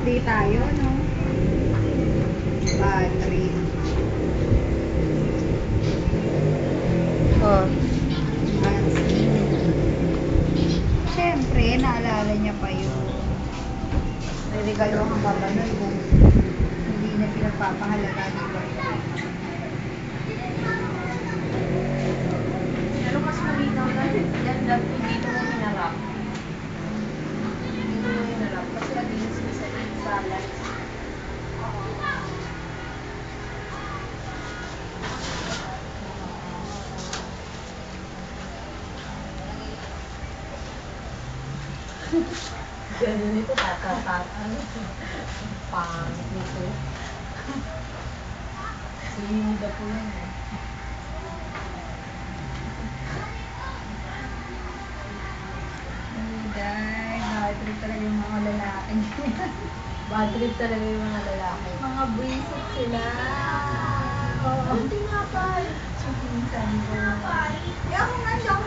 Hindi tayo, no? Bad trip. Oh. Siyempre, naalala niya pa yun. May regalo kang baba nun kung hindi na pinagpapahalaga ni Lord. Pero mas malinaw na yan lang kung dito mo hinarap. Dito mo hinarap. Kasi against mo sa balance. Ganun ito, tatatataan. Pangit nito. Sinida po yan eh. Dahil, bad trip talaga yung mga lalaki. Bad trip talaga yung mga lalaki. Mga buwisit sila. Ang tinapay. Pinsan ko. Eh ako nga, hindi ako